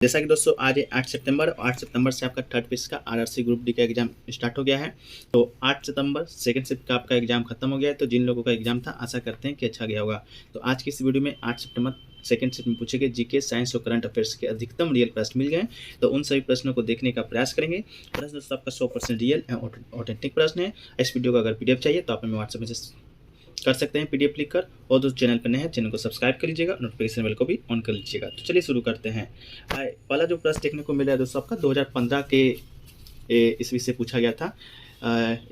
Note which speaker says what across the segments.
Speaker 1: जैसा कि दोस्तों आज है 8 सितंबर और 8 सितंबर से आपका थर्ड फेज का आरआरसी ग्रुप डी का एग्जाम स्टार्ट हो गया है। तो 8 सितंबर सेकंड शिफ्ट का आपका एग्जाम खत्म हो गया है। तो जिन लोगों का एग्जाम था आशा करते हैं कि अच्छा गया होगा। तो आज की इस वीडियो में 8 सितंबर सेकंड शिफ्ट में पूछे गए जीके, साइंस और करंट अफेयर्स के अधिकतम रियल प्रश्न मिल गए। तो उन सभी प्रश्नों को देखने का प्रयास करेंगे। प्रश्न दोस्तों आपका 100% रियल एंड ऑथेंटिक प्रश्न है। इस वीडियो का अगर पीडीएफ चाहिए तो आप हमें व्हाट्सएप मैसेज कर सकते हैं पीडीएफ लिख कर। और जो चैनल पर नए हैं चैनल को सब्सक्राइब कर लीजिएगा, नोटिफिकेशन बेल को भी ऑन कर लीजिएगा। तो चलिए शुरू करते हैं। पहला जो प्रश्न देखने को मिला है दोस्तों आपका 2015 के ईस्वी से पूछा गया था।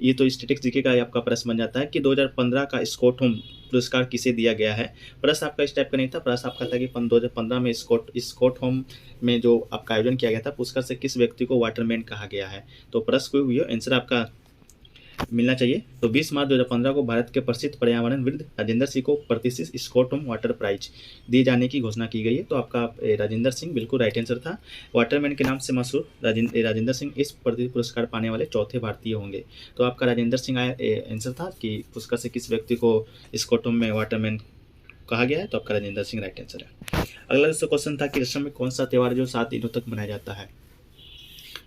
Speaker 1: ये तो स्टैटिस्टिक्स जीके का आपका प्रश्न बन जाता है कि 2015 का स्कॉटहोम पुरस्कार किसे दिया गया है। प्रश्न आपका इस टाइप का नहीं था। प्रश्न आपका था कि 2015 में स्कॉटहोम में जो आपका आयोजन किया गया था पुरस्कार से किस व्यक्ति को वाटरमैन कहा गया है। तो प्रश्न कोई हुई आंसर आपका मिलना चाहिए। तो 20 मार्च 2015 को भारत के प्रसिद्ध पर्यावरणविद राजेंद्र सिंह को प्रतिष्ठित स्कॉटहोम वाटर प्राइज दिए जाने की घोषणा की गई है। तो आपका राजेंद्र सिंह बिल्कुल राइट आंसर था। वाटरमैन के नाम से मशहूर राजेंद्र सिंह इस पुरस्कार पाने वाले चौथे भारतीय होंगे। तो आपका राजेंद्र सिंह आंसर था कि पुरस्कार से किस व्यक्ति को स्कॉटहोम में वाटरमैन कहा गया है। तो आपका राजेंद्र सिंह राइट आंसर है। अगला दोस्तों क्वेश्चन था कि असम में कौन सा त्यौहार जो 7 दिनों तक मनाया जाता है।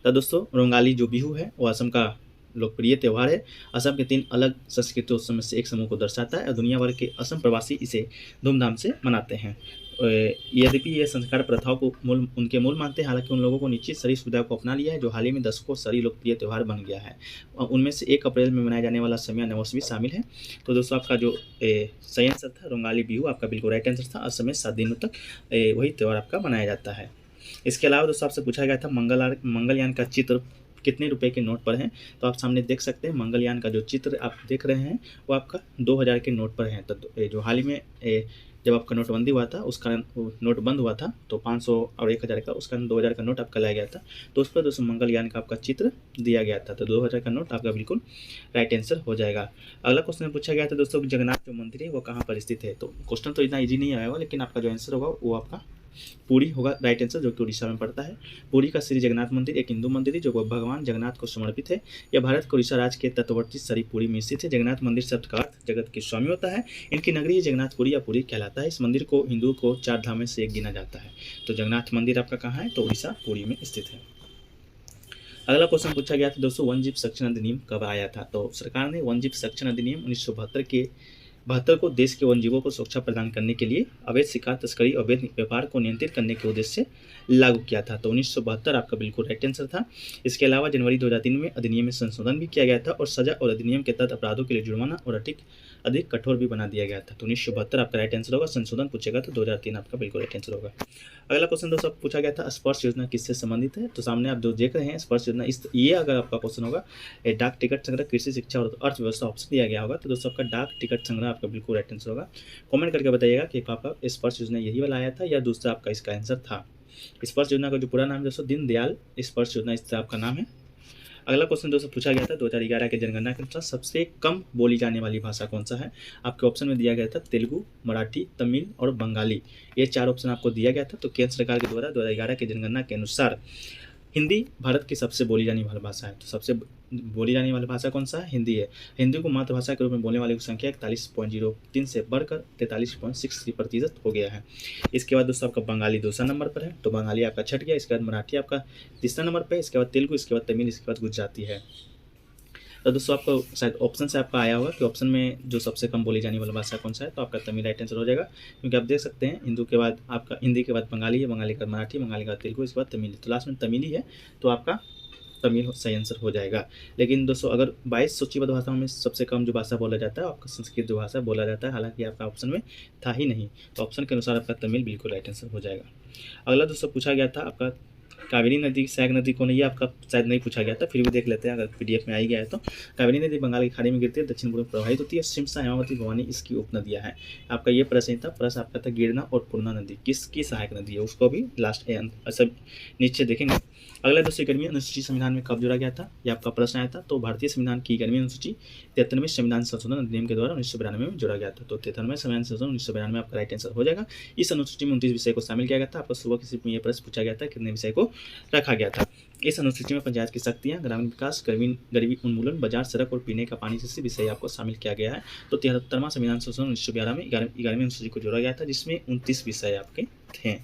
Speaker 1: तो दोस्तों रोंगाली जो बिहू है वो असम का लोकप्रिय त्यौहार है। असम के 3 अलग संस्कृति उत्सव में से एक समूह को दर्शाता है और दुनिया भर के असम प्रवासी इसे धूमधाम से मनाते हैं। यद्यपि ये संस्कार प्रथाओं को उनके मूल मानते हैं, हालांकि उन लोगों को निश्चित शरीर सुविधा को अपना लिया है जो हाल ही में दशकों सरी लोकप्रिय त्यौहार बन गया है। उनमें से 1 अप्रैल में मनाया जाने वाला समिया नववर्ष भी शामिल है। तो दोस्तों आपका जो सही आंसर था रोंगाली बिहू आपका बिल्कुल राइट आंसर था। असम में 7 दिनों तक वही त्यौहार आपका मनाया जाता है। इसके अलावा दोस्तों आपसे पूछा गया था मंगलयान का चित्र कितने रुपए के नोट पर है। तो आप सामने देख सकते हैं मंगलयान का जो चित्र आप देख रहे हैं वो आपका 2000 के नोट पर है। तो जो हाल ही में जब आपका नोटबंदी हुआ था उसका नोट बंद हुआ था तो 500 और 1000 का उसका 2000 का नोट आपका लाया गया था। तो उस पर दोस्तों मंगलयान का आपका चित्र दिया गया था। तो 2000 का नोट आपका बिल्कुल राइट आंसर हो जाएगा। अगला क्वेश्चन पूछा गया था दोस्तों जगन्नाथ जो मंदिर है वो कहाँ पर स्थित है। तो क्वेश्चन तो इतना ईजी नहीं आया होगा, लेकिन आपका जो आंसर होगा वो आपका पुरी होगा राइट आंसर, जो कि उड़ीसा में पड़ता है। पुरी का श्री जगन्नाथ मंदिर एक हिंदू मंदिर है जो भगवान जगन्नाथ को समर्पित है। यह भारत के उड़ीसा राज्य के तटवर्ती सरी पुरी में स्थित है। जगन्नाथ मंदिर शब्द का अर्थ जगत के स्वामी होता है। इनकी नगरी जगन्नाथपुरी या पुरी कहलाता है। इस मंदिर को हिंदुओं को 4 धाम में से एक गिना जाता है। तो जगन्नाथ मंदिर आपका कहाँ है, तो उड़ीसा पुरी में स्थित है। अगला क्वेश्चन पूछा गया था दोस्तों वन जीव संरक्षण अधिनियम कब आया था। तो सरकार ने वन जीव संरक्षण अधिनियम 1972 को देश के वन जीवों को सुरक्षा प्रदान करने के लिए अवैध शिकार, तस्करी और अवैध व्यापार को नियंत्रित करने के उद्देश्य से लागू किया था। तो 1972 आपका बिल्कुल राइट आंसर था। इसके अलावा जनवरी 2003 में अधिनियम में संशोधन भी किया गया था और सजा और अधिनियम के तहत अपराधों के लिए जुर्माना और अधिक कठोर भी बना दिया गया था। तो 1972 आपका राइट आंसर होगा। संशोधन पूछेगा तो 2003 आपका बिल्कुल राइट आंसर होगा। अगला क्वेश्चन दोस्तों पूछा गया था स्पर्श योजना किससे संबंधित है। तो सामने आप जो देख रहे हैं स्पर्श योजना ये अगर आपका क्वेश्चन होगा डाक टिकट संग्रह, कृषि, शिक्षा और अर्थव्यवस्था ऑप्शन दिया गया होगा। तो दोस्तों आपका डाक टिकट संग्रह आपका बिल्कुल राइट आंसर होगा। कमेंट करके बताइएगा कि आपका स्पर्श योजना यही वाला आया था या दूसरा आपका इसका आंसर था। स्पर्श योजना का जो पूरा नाम है दोस्तों दीनदयाल स्पर्श योजना इसका आपका नाम है। अगला क्वेश्चन दोस्तों पूछा गया था 2011 के जनगणना के अनुसार सबसे कम बोली जाने वाली भाषा कौन सा है। आपके ऑप्शन में दिया गया था तेलुगु, मराठी, तमिल और बंगाली। ये 4 ऑप्शन आपको दिया गया था। तो केंद्र सरकार के द्वारा 2011 के जनगणना के अनुसार हिंदी भारत की सबसे बोली जाने वाली भाषा है। तो सबसे बोली जाने वाली भाषा कौन सा है, हिंदी है। हिंदी को मातृभाषा के रूप में बोलने वाले की संख्या 41.03 से बढ़कर 43.63% हो गया है। इसके बाद दोस्तों आपका बंगाली दूसरा नंबर पर है। तो बंगाली आपका छठ गया। इसके बाद मराठी आपका तीसरा नंबर पर है। इसके बाद तेलुगु, इसके बाद तमिल, इसके बाद गुजराती है। तो दोस्तों आपको शायद ऑप्शन से आपका आया होगा कि ऑप्शन में जो सबसे कम बोली जाने वाला भाषा कौन सा है। तो आपका तमिल राइट आंसर हो जाएगा, क्योंकि आप देख सकते हैं हिंदू के बाद आपका हिंदी के बाद बंगाली है, बंगाली के बाद मराठी, बंगाली के बाद तेलुगु, इसके बाद तमिल। तो लास्ट में तमिल ही है। तो आपका तमिल सही आंसर हो जाएगा। लेकिन दोस्तों अगर 22 सूचीबद्ध भाषाओं में सबसे कम जो भाषा बोला जाता है आपका संस्कृत जो भाषा बोला जाता है, हालांकि आपका ऑप्शन में था ही नहीं। तो ऑप्शन के अनुसार आपका तमिल बिल्कुल राइट आंसर हो जाएगा। अगला दोस्तों पूछा गया था आपका कावेरी नदी सहायक नदी कौन है। ये आपका शायद नहीं पूछा गया था, फिर भी देख लेते हैं अगर पीडीएफ में आई गया है। तो कावेरी नदी बंगाल की खाड़ी में गिरती है, दक्षिण पूर्व प्रवाहित होती है। सिमसा, हेमावती, भवानी इसकी उपनदियाँ हैं। आपका ये प्रश्न था। प्रश्न आपका था गिरना और पूर्णा नदी किसकी सहायक नदी है, उसको भी लास्ट सब नीचे देखेंगे। अगला दोस्तों 11वीं अनुसूची संविधान में कब जोड़ा गया था, यह आपका प्रश्न आया था। तो भारतीय संविधान की 11वीं अनुसूची 93वें संविधान संशोधन अधिनियम के द्वारा 1992 में जोड़ा गया था। तो 93वें संविधान संशोधन 1992 में आपका राइट आंसर हो जाएगा। इस अनुसूची में 29 विषय को शामिल किया गया था। आपको सुबह किसी में यह प्रश्न पूछा गया था कितने विषय को रखा गया था। इस अनुसूची में पंचायत की शक्तियाँ, ग्रामीण विकास, गरीबी उन्मूलन, बाजार, सड़क और पीने का पानी जैसे विषय आपको शामिल किया गया है। तो 73वां संविधान संशोधन 1911 में 11वीं अनुसूची को जोड़ा गया था, जिसमें 29 विषय आपके थे।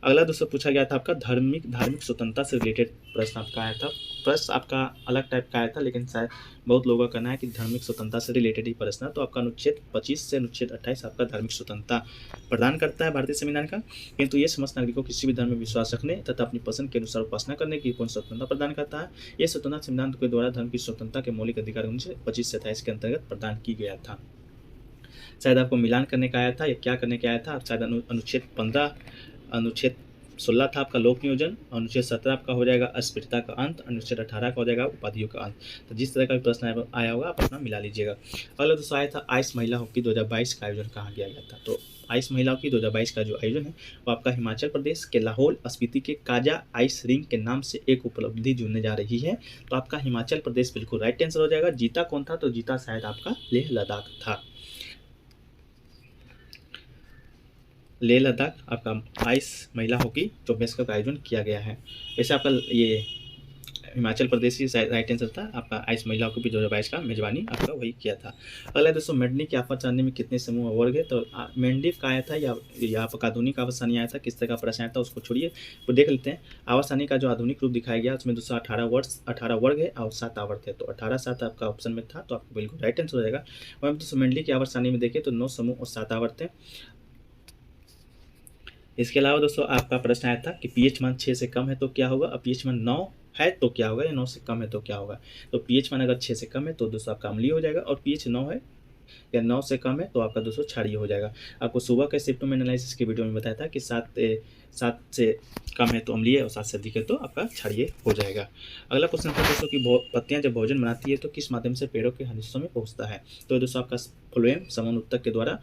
Speaker 1: अगला दोस्तों पूछा गया था आपका धार्मिक स्वतंत्रता से रिलेटेड प्रश्न आपका आया था। प्रश्न आपका अलग टाइप का आया था, लेकिन शायद बहुत लोगों का कहना है कि धार्मिक स्वतंत्रता से रिलेटेड ही प्रश्न है। तो आपका अनुच्छेद 25 से अनुच्छेद 28 आपका धार्मिक स्वतंत्रता प्रदान करता है भारतीय संविधान का, किंतु ये समस्त नागरिकों को किसी भी धर्म में विश्वास रखने तथा अपनी पसंद के अनुसार उपासना करने की पूर्ण स्वतंत्रता प्रदान करता है। यह स्वतंत्रता संविधान के द्वारा धर्म की स्वतंत्रता के मौलिक अधिकार अनुच्छेद 25 से 28 के अंतर्गत प्रदान की गया था। शायद आपको मिलान करने का आया था या क्या करने का आया था, शायद अनुच्छेद 15, अनुच्छेद 16 था आपका लोक नियोजन, अनुच्छेद 17 आपका हो जाएगा अस्पृश्यता का अंत, अनुच्छेद 18 का हो जाएगा उपाधियों का अंत। तो जिस तरह का भी प्रश्न आया होगा आप अपना मिला लीजिएगा। अगला दोस्तों आया था आइस महिला हॉकी 2022 का आयोजन कहाँ किया गया था। तो आइस महिला हॉकी 2022 का जो आयोजन है वो आपका हिमाचल प्रदेश के लाहौल स्पीति के काजा आइस रिंग के नाम से एक उपलब्धि जुड़ने जा रही है। तो आपका हिमाचल प्रदेश बिल्कुल राइट आंसर हो जाएगा। जीता कौन था, तो जीता शायद आपका लेह लद्दाख था। लेह लद्दाख आपका आइस महिला हॉकी 24 का आयोजन किया गया है। वैसे आपका ये हिमाचल प्रदेश ही राइट आंसर था। आपका आइस महिला हॉकी 2022 का मेजबानी आपका वही किया था। अगला दोस्तों मेंढी की आफत सारणी में कितने समूह वर्ग है। तो मेंढी का आया था या आपका आधुनिक आवर्त सारणी आया था, किस तरह का प्रश्न आया था उसको छोड़िए, तो देख लेते हैं। आवर्त सारणी का जो आधुनिक रूप दिखाया गया उसमें दोस्तों 18 वर्ग है और 7 आवर्त है। तो 18 7 आपका ऑप्शन में था, तो आपको बिल्कुल राइट आंसर हो जाएगा। वहीं दोस्तों मेंढी की आवर्त सारणी में देखें तो 9 समूह और 7 आवर्त है। इसके अलावा दोस्तों आपका प्रश्न आया था कि पीएच मान 6 से कम है तो क्या होगा, और पीएच मान 9 है तो क्या होगा, या 9 से कम है तो क्या होगा। तो पीएच मान अगर 6 से कम है तो दोस्तों आपका अम्लीय हो जाएगा, और पीएच 9 है या 9 से कम है तो आपका दोस्तों क्षारीय हो जाएगा। आपको सुबह के सिम्पटम एनालिसिस की वीडियो में बताया था कि 7 से कम है तो अम्लीय और 7 से अधिक है तो आपका क्षारीय हो जाएगा। अगला क्वेश्चन था दोस्तों कि पत्तियां जब भोजन बनाती है तो किस माध्यम से पेड़ों के हिस्सों में पहुंचता है। तो दोस्तों आपका फ्लोएम समान उत्तक के द्वारा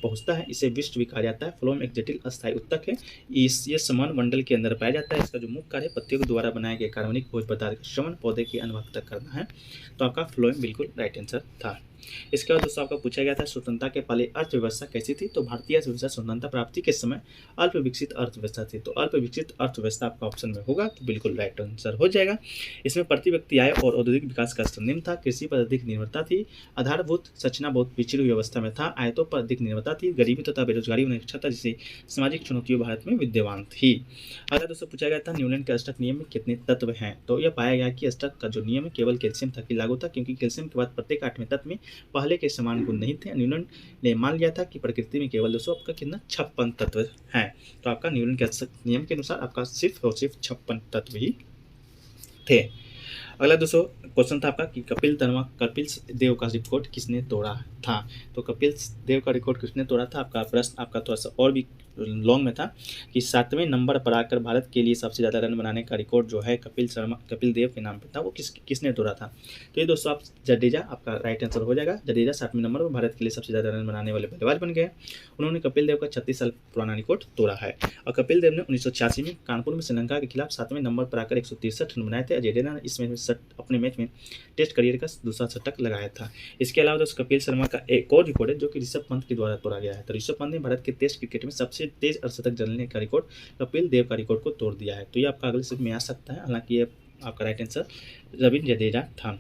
Speaker 1: पहुंचता है। इसे विष्ट भी कहा जाता है। फ्लोएम एक जटिल अस्थायी उत्तक है। ये समान मंडल के अंदर पाया जाता है। इसका जो मुख्य कार्य पत्तियों के द्वारा बनाए गए कार्बनिक भोज्य पदार्थ का श्रवण पौधे के अनुभाग तक करना है। तो आपका फ्लोएम बिल्कुल राइट आंसर था। इसके बाद दोस्तों आपका पूछा गया था स्वतंत्रता के पहले अर्थव्यवस्था कैसी थी। तो भारतीय अर्थव्यवस्था स्वतंत्रता प्राप्ति के समय अल्प विकसित अर्थव्यवस्था थी। तो अल्प विकसित अर्थव्यवस्था आपका ऑप्शन में होगा, तो बिल्कुल राइट आंसर हो जाएगा। इसमें प्रति व्यक्ति आय और औद्योगिक विकास का स्तर निम्न था। कृषि पर अधिक निर्भरता थी। आधारभूत संरचना बहुत पिछड़ी हुई अवस्था में था। आयतों पर अधिक निर्भरता थी। गरीबी तथा बेरोजगारी होने की क्षमता जैसी सामाजिक चुनौतियों भारत में विद्यमान थी। अगर दोस्तों पूछा गया था न्यूलैंड के अष्टक नियम में कितने तत्व हैं। तो यह पाया गया कि अष्टक का जो नियम है केवल कैल्शियम तक ही लागू था, क्योंकि कैल्शियम के बाद प्रत्येक 8वें तत्व में पहले के समान गुण नहीं थे। न्यूलैंड ने मान लिया था कि प्रकृति में केवल दोस्तों आपका कितना 56 तत्व हैं। तो आपका न्यूलैंड के नियम के अनुसार आपका सिर्फ और सिर्फ 56 तत्व ही थे। अगला दोस्तों क्वेश्चन था आपका कि कपिल देव का रिकॉर्ड किसने तोड़ा था। तो कपिल देव का रिकॉर्ड किसने तोड़ा था। आपका प्रश्न आपका थोड़ा सा और भी लॉन्ग में था कि 7वें नंबर पर आकर भारत के लिए सबसे ज़्यादा रन बनाने का रिकॉर्ड जो है कपिल देव के नाम पे था, वो किसने तोड़ा था। तो ये दोस्तों आप जडेजा आपका राइट आंसर हो जाएगा। जडेजा 7वें नंबर पर भारत के लिए सबसे ज़्यादा रन बनाने वाले बल्लेबाज बन गए। उन्होंने कपिल देव का 36 साल पुराना रिकॉर्ड तोड़ा है। और कपिल देव ने 1986 में कानपुर में श्रीलंका के खिलाफ 7वें नंबर पर आकर 163 रन बनाए थे। जडेजा ने इस मैच में अपने मैच में टेस्ट करियर का दूसरा शतक लगाया था। इसके अलावा दोस्तों कपिल शर्मा का एक और रिकॉर्ड है जो कि ऋषभ पंत के द्वारा तोड़ा गया है। तो ऋषभ पंत ने भारत के टेस्ट क्रिकेट में सबसे तेज अर्धशतक जलने का रिकॉर्ड कपिल देव का रिकॉर्ड को तोड़ दिया है। तो ये आपका अगले सिर्फ में आ सकता है, हालांकि ये आपका राइट आंसर रविंद्र जडेजा था।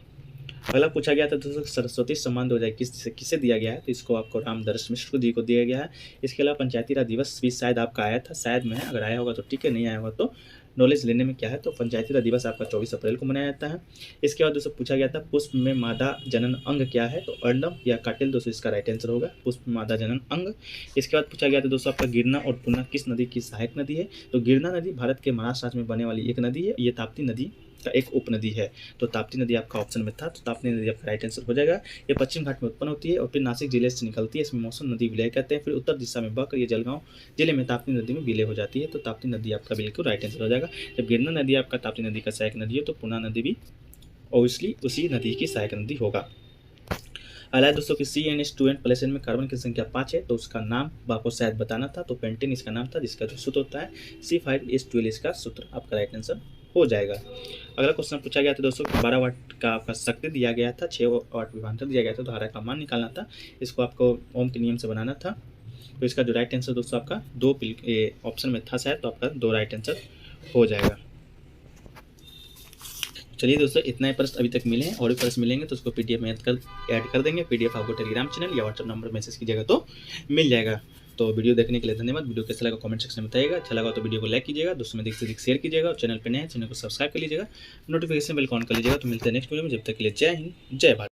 Speaker 1: अगला पूछा गया था दोस्तों सरस्वती सम्मान 2021 किसे दिया गया है। तो इसको आपको रामदर्श मिश्र जी को दिया गया है। इसके अलावा पंचायती राज दिवस भी शायद आपका आया था, शायद में अगर आया होगा तो ठीक है, नहीं आया होगा तो नॉलेज लेने में क्या है। तो पंचायती राज दिवस आपका 24 अप्रैल को मनाया जाता है। इसके बाद दोस्तों पूछा गया था पुष्प में मादा जनन अंग क्या है। तो अर्णव या काटिल दोस्तों इसका राइट आंसर होगा पुष्प में मादा जनन अंग। इसके बाद पूछा गया था दोस्तों आपका गिरना और पूर्णा किस नदी की सहायक नदी है। तो गिरना नदी भारत के महाराष्ट्र राज्य में बने वाली एक नदी है। ये ताप्ती नदी का एक उपनदी है। तो ताप्ती नदी आपका ऑप्शन में था, तो ताप्ती नदी आपका राइट आंसर हो जाएगा। ये पश्चिम घाट में उत्पन्न होती है और फिर नासिक जिले से निकलती है। इसमें मौसम नदी विलय कहते हैं। फिर उत्तर दिशा में बहकर ये जलगांव जिले में ताप्ती नदी में विलय हो जाती है। तो ताप्ती नदी आपका बिल्कुल राइट आंसर हो जाएगा। जब गिरना नदी आपका ताप्ती नदी का सहायक नदी है तो पूर्णा नदी भी ऑब्वियसली उसी नदी की सहायक नदी होगा। अगला दोस्तों कि CnH2n प्लस में कार्बन की संख्या 5 है। तो उसका नाम आपको शायद बताना था। तो पेंटेन इसका नाम था, जिसका जो सूत्र होता है C5H12 इसका सूत्र आपका राइट आंसर हो जाएगा। अगला क्वेश्चन पूछा गया था दोस्तों कि 12 वाट का आपका शक्ति दिया गया था, 6 वाट विभवांतर दिया गया था। तो धारा का मान निकालना था। इसको आपको ओम के नियम से बनाना था। तो इसका जो राइट आंसर दोस्तों आपका 2 ऑप्शन में था शायद, तो आपका 2 राइट आंसर हो जाएगा। चलिए दोस्तों इतना ही प्रश्न अभी तक मिले हैं, और भी प्रश्न मिलेंगे तो उसको PDF में ऐड कर देंगे। PDF आपको टेलीग्राम चैनल या व्हाट्सएप नंबर मैसेज कीजिएगा तो मिल जाएगा। तो वीडियो देखने के लिए धन्यवाद। वीडियो कैसा लगा कमेंट सेक्शन में बताइएगा। अच्छा लगा तो वीडियो को लाइक कीजिएगा, दोस्तों में अधिक से अधिक शेयर कीजिएगा, और चैनल पर नए हैं चैनल को सब्सक्राइब कर लीजिएगा, नोटिफिकेशन बेल ऑन कर लीजिएगा। तो मिलते हैं नेक्स्ट वीडियो में, जब तक के लिए जय हिंद, जय भारत।